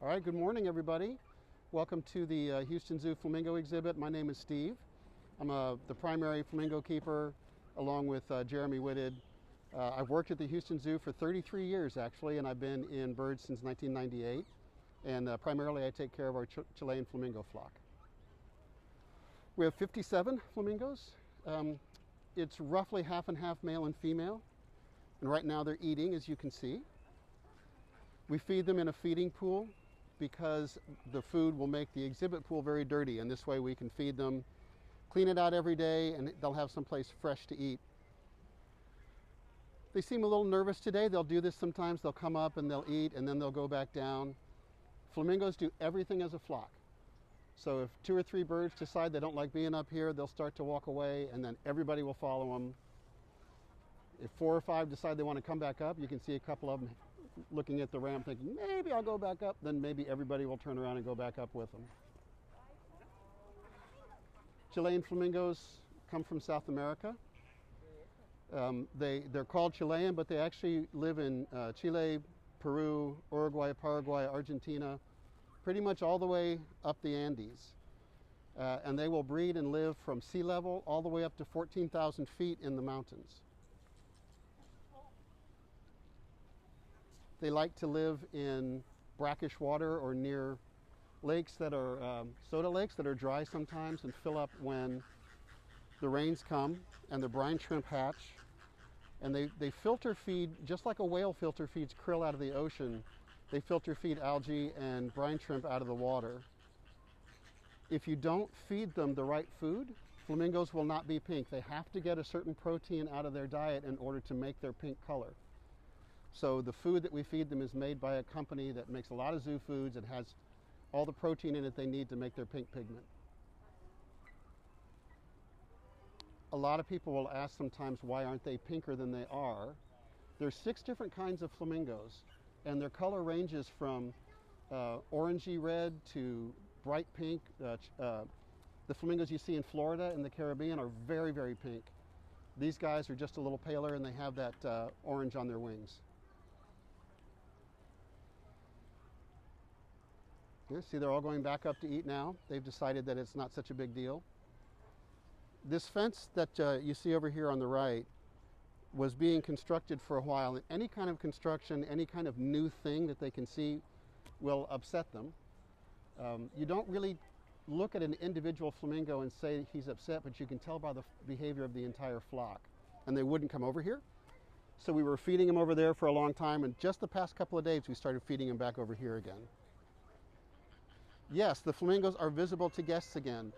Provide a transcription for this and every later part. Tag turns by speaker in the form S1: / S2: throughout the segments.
S1: All right, good morning, everybody. Welcome to the Houston Zoo Flamingo exhibit. My name is Steve. I'm the primary flamingo keeper along with Jeremy Whitted. I've worked at the Houston Zoo for 33 years, actually, and I've been in birds since 1998. And primarily I take care of our Chilean flamingo flock. We have 57 flamingos. It's roughly half and half male and female. And right now they're eating, as you can see. We feed them in a feeding pool because the food will make the exhibit pool very dirty, and this way we can feed them, clean it out every day, and they'll have someplace fresh to eat. They seem a little nervous today. They'll do this sometimes. They'll come up and they'll eat and then they'll go back down. Flamingos do everything as a flock. So if 2 or 3 birds decide they don't like being up here, they'll start to walk away and then everybody will follow them. If 4 or 5 decide they want to come back up, you can see a couple of them looking at the ramp thinking, maybe I'll go back up, then maybe everybody will turn around and go back up with them. Chilean flamingos come from South America. They're called Chilean, but they actually live in Chile, Peru, Uruguay, Paraguay, Argentina, pretty much all the way up the Andes. And they will breed and live from sea level all the way up to 14,000 feet in the mountains. They like to live in brackish water or near lakes that are soda lakes that are dry sometimes and fill up when the rains come and the brine shrimp hatch. And they filter feed, just like a whale filter feeds krill out of the ocean, they filter feed algae and brine shrimp out of the water. If you don't feed them the right food, flamingos will not be pink. They have to get a certain protein out of their diet in order to make their pink color. So the food that we feed them is made by a company that makes a lot of zoo foods. It has all the protein in it they need to make their pink pigment. A lot of people will ask sometimes, why aren't they pinker than they are? There's 6 different kinds of flamingos, and their color ranges from orangey red to bright pink. The flamingos you see in Florida and the Caribbean are very, very pink. These guys are just a little paler, and they have that orange on their wings. Yeah, see, they're all going back up to eat now. They've decided that it's not such a big deal. This fence that you see over here on the right was being constructed for a while. And any kind of construction, any kind of new thing that they can see will upset them. You don't really look at an individual flamingo and say he's upset, but you can tell by the behavior of the entire flock. And they wouldn't come over here. So we were feeding them over there for a long time, and just the past couple of days we started feeding them back over here again. Yes, the flamingos are visible to guests again.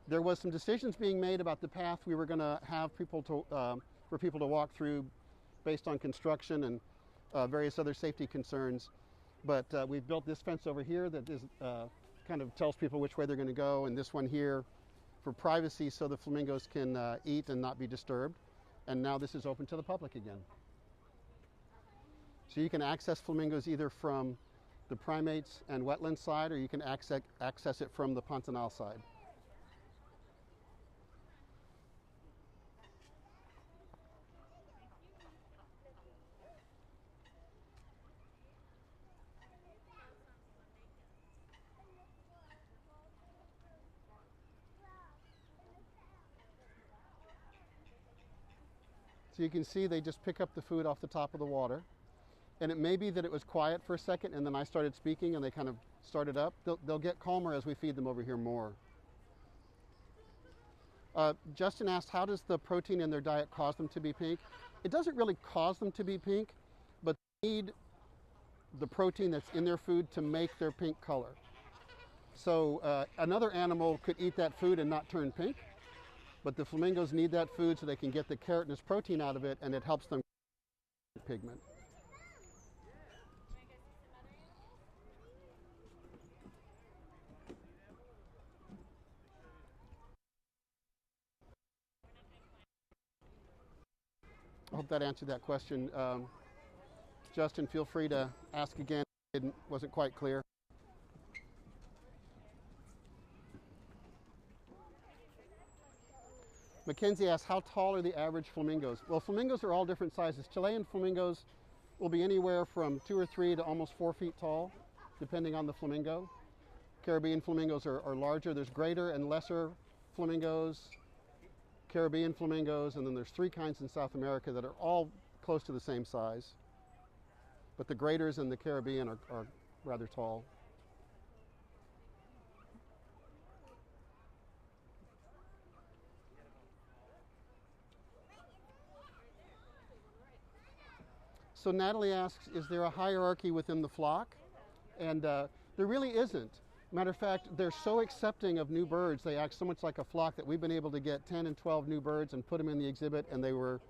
S1: There was some decisions being made about the path we were going to have people to, for people to walk through based on construction and various other safety concerns. But we've built this fence over here that is, kind of tells people which way they're going to go, and this one here for privacy so the flamingos can eat and not be disturbed. And now this is open to the public again. So you can access flamingos either from the primates and wetland side, or you can access it from the Pantanal side. So you can see they just pick up the food off the top of the water. And it may be that it was quiet for a second and then I started speaking and they kind of started up. They'll get calmer as we feed them over here more. Justin asked, how does the protein in their diet cause them to be pink? It doesn't really cause them to be pink, but they need the protein that's in their food to make their pink color. So another animal could eat that food and not turn pink, but the flamingos need that food so they can get the keratinous protein out of it, and it helps them get pigment. I hope that answered that question. Justin, feel free to ask again. It wasn't quite clear. Mackenzie asks, how tall are the average flamingos? Well, flamingos are all different sizes. Chilean flamingos will be anywhere from 2 or 3 to almost 4 feet tall. depending on the flamingo. Caribbean flamingos are larger. There's greater and lesser flamingos, Caribbean flamingos, and then there's 3 kinds in South America that are all close to the same size. But the greaters and the Caribbean are rather tall. So Natalie asks, is there a hierarchy within the flock? And there really isn't. Matter of fact, they're so accepting of new birds, they act so much like a flock that we've been able to get 10 and 12 new birds and put them in the exhibit, and they were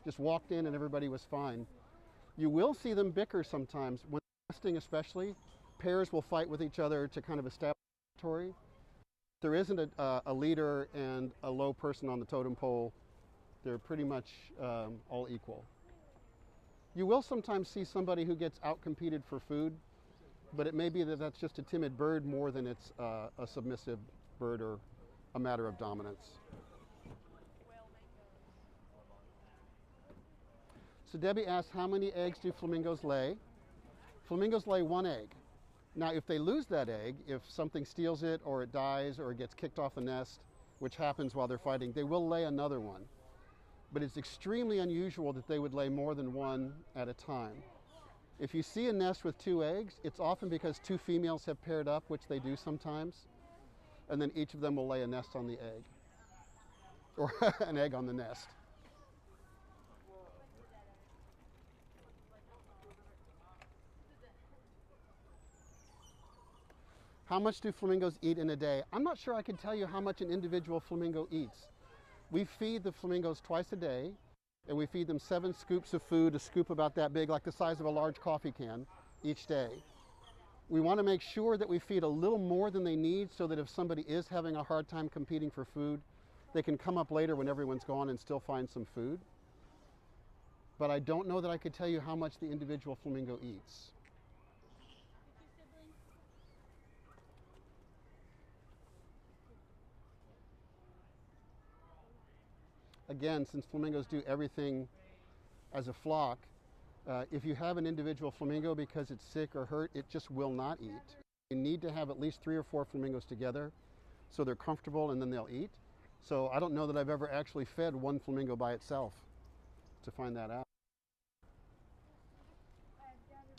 S1: just walked in and everybody was fine. You will see them bicker sometimes. When nesting especially, pairs will fight with each other to kind of establish territory. There isn't a leader and a low person on the totem pole. They're pretty much all equal. You will sometimes see somebody who gets outcompeted for food, but it may be that that's just a timid bird more than it's a submissive bird or a matter of dominance. So Debbie asks, how many eggs do flamingos lay? Flamingos lay 1 egg. Now, if they lose that egg, if something steals it or it dies or it gets kicked off the nest, which happens while they're fighting, they will lay another one. But it's extremely unusual that they would lay more than 1 at a time. If you see a nest with 2 eggs, it's often because 2 females have paired up, which they do sometimes, and then each of them will lay a nest on the egg, or an egg on the nest. How much do flamingos eat in a day? I'm not sure I can tell you how much an individual flamingo eats. We feed the flamingos twice a day, and we feed them 7 scoops of food, a scoop about that big, like the size of a large coffee can, each day. We want to make sure that we feed a little more than they need so that if somebody is having a hard time competing for food, they can come up later when everyone's gone and still find some food. But I don't know that I could tell you how much the individual flamingo eats. Again, since flamingos do everything as a flock, if you have an individual flamingo because it's sick or hurt, it just will not eat. You need to have at least 3 or 4 flamingos together so they're comfortable and then they'll eat. So I don't know that I've ever actually fed one flamingo by itself to find that out.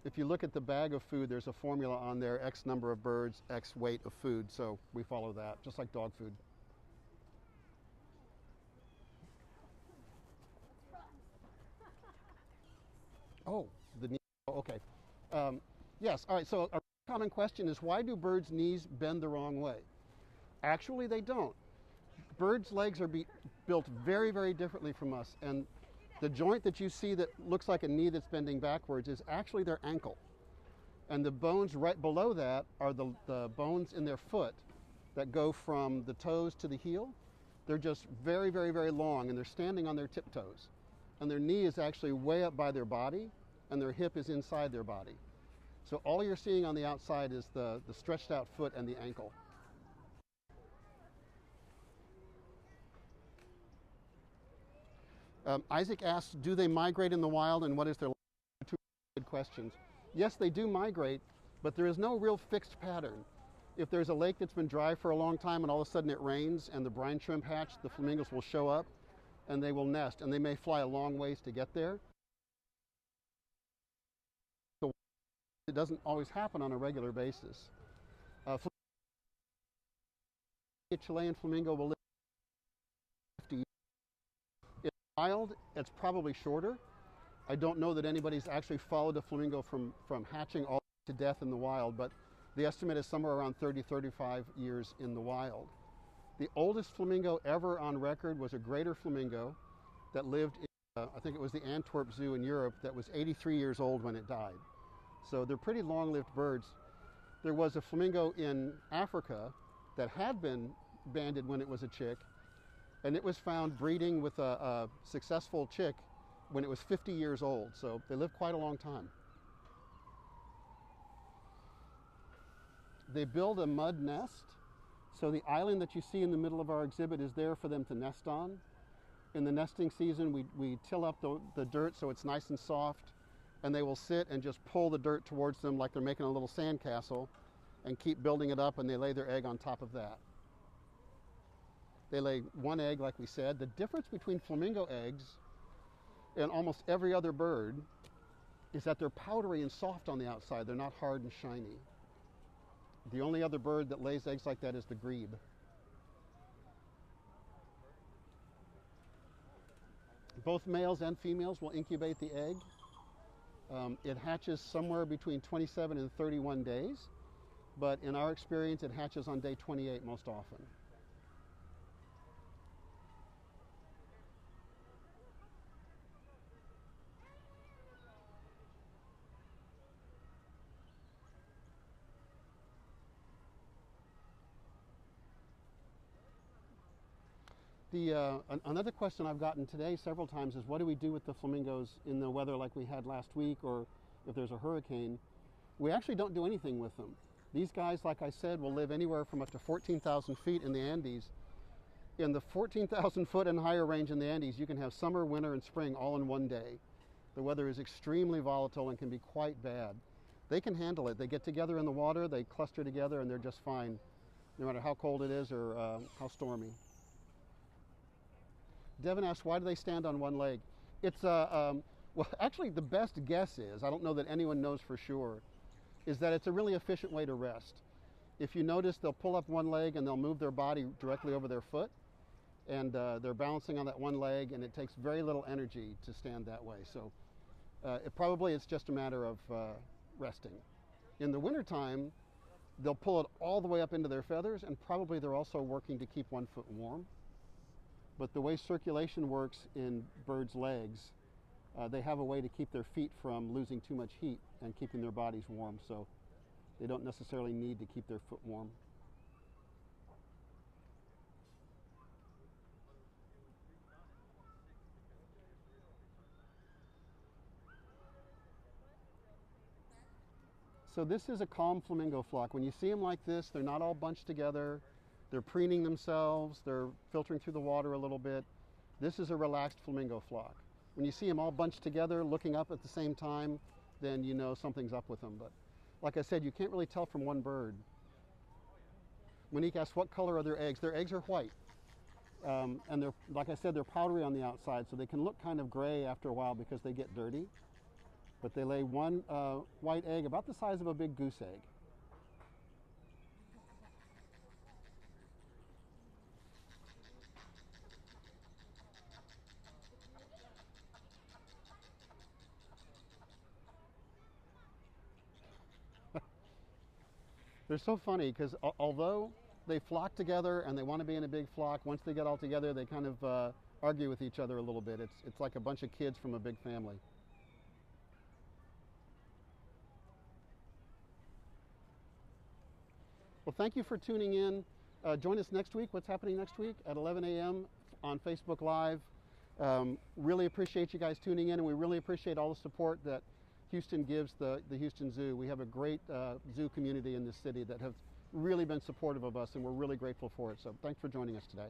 S1: If you look at the bag of food, there's a formula on there, X number of birds, X weight of food, so we follow that, just like dog food. Oh, okay. Yes, all right, so a common question is, why do birds' knees bend the wrong way? Actually, they don't. Birds' legs are built very, very differently from us, and the joint that you see that looks like a knee that's bending backwards is actually their ankle. And the bones right below that are the bones in their foot that go from the toes to the heel. They're just very, very, very long, and they're standing on their tiptoes. And their knee is actually way up by their body, and their hip is inside their body. So all you're seeing on the outside is the stretched out foot and the ankle. Isaac asks, do they migrate in the wild, and what is their life? 2 good questions. Yes, they do migrate, but there is no real fixed pattern. If there's a lake that's been dry for a long time and all of a sudden it rains and the brine shrimp hatch, the flamingos will show up and they will nest, and they may fly a long ways to get there. So it doesn't always happen on a regular basis. A Chilean flamingo will live 50 years. In the wild, it's probably shorter. I don't know that anybody's actually followed a flamingo from hatching all to death in the wild, but the estimate is somewhere around 30-35 years in the wild. The oldest flamingo ever on record was a greater flamingo that lived in, I think it was the Antwerp Zoo in Europe, that was 83 years old when it died. So they're pretty long-lived birds. There was a flamingo in Africa that had been banded when it was a chick, and it was found breeding with a successful chick when it was 50 years old. So they live quite a long time. They build a mud nest. So the island that you see in the middle of our exhibit is there for them to nest on. In the nesting season, we till up the dirt so it's nice and soft, and they will sit and just pull the dirt towards them like they're making a little sand castle and keep building it up, and they lay their egg on top of that. They lay one egg, like we said. The difference between flamingo eggs and almost every other bird is that they're powdery and soft on the outside. They're not hard and shiny. The only other bird that lays eggs like that is the grebe. Both males and females will incubate the egg. It hatches somewhere between 27 and 31 days, but in our experience, it hatches on day 28 most often. Another question I've gotten today several times is, what do we do with the flamingos in the weather like we had last week, or if there's a hurricane? We actually don't do anything with them. These guys, like I said, will live anywhere from up to 14,000 feet in the Andes. In the 14,000 foot and higher range in the Andes, you can have summer, winter, and spring all in one day. The weather is extremely volatile and can be quite bad. They can handle it. They get together in the water, they cluster together, and they're just fine, no matter how cold it is or how stormy. Devin asked, why do they stand on one leg? It's, well, actually the best guess is, I don't know that anyone knows for sure, is that it's a really efficient way to rest. If you notice, they'll pull up one leg and they'll move their body directly over their foot, and they're balancing on that one leg, and it takes very little energy to stand that way. So it's just a matter of resting. In the wintertime, they'll pull it all the way up into their feathers, and probably they're also working to keep one foot warm. But the way circulation works in birds' legs, they have a way to keep their feet from losing too much heat and keeping their bodies warm, so they don't necessarily need to keep their foot warm. So this is a calm flamingo flock. When you see them like this, they're not all bunched together. They're preening themselves, they're filtering through the water a little bit. This is a relaxed flamingo flock. When you see them all bunched together, looking up at the same time, then you know something's up with them. But like I said, you can't really tell from one bird. Monique asked, what color are their eggs? Their eggs are white. And they're, like I said, they're powdery on the outside, so they can look kind of gray after a while because they get dirty. But they lay one white egg about the size of a big goose egg. They're so funny because although they flock together and they want to be in a big flock, once they get all together, they kind of argue with each other a little bit. It's like a bunch of kids from a big family. Well, thank you for tuning in. Join us next week. What's happening next week at 11 a.m. on Facebook Live. Really appreciate you guys tuning in, and we really appreciate all the support that Houston gives the Houston Zoo. We have a great zoo community in this city that have really been supportive of us, and we're really grateful for it. So thanks for joining us today.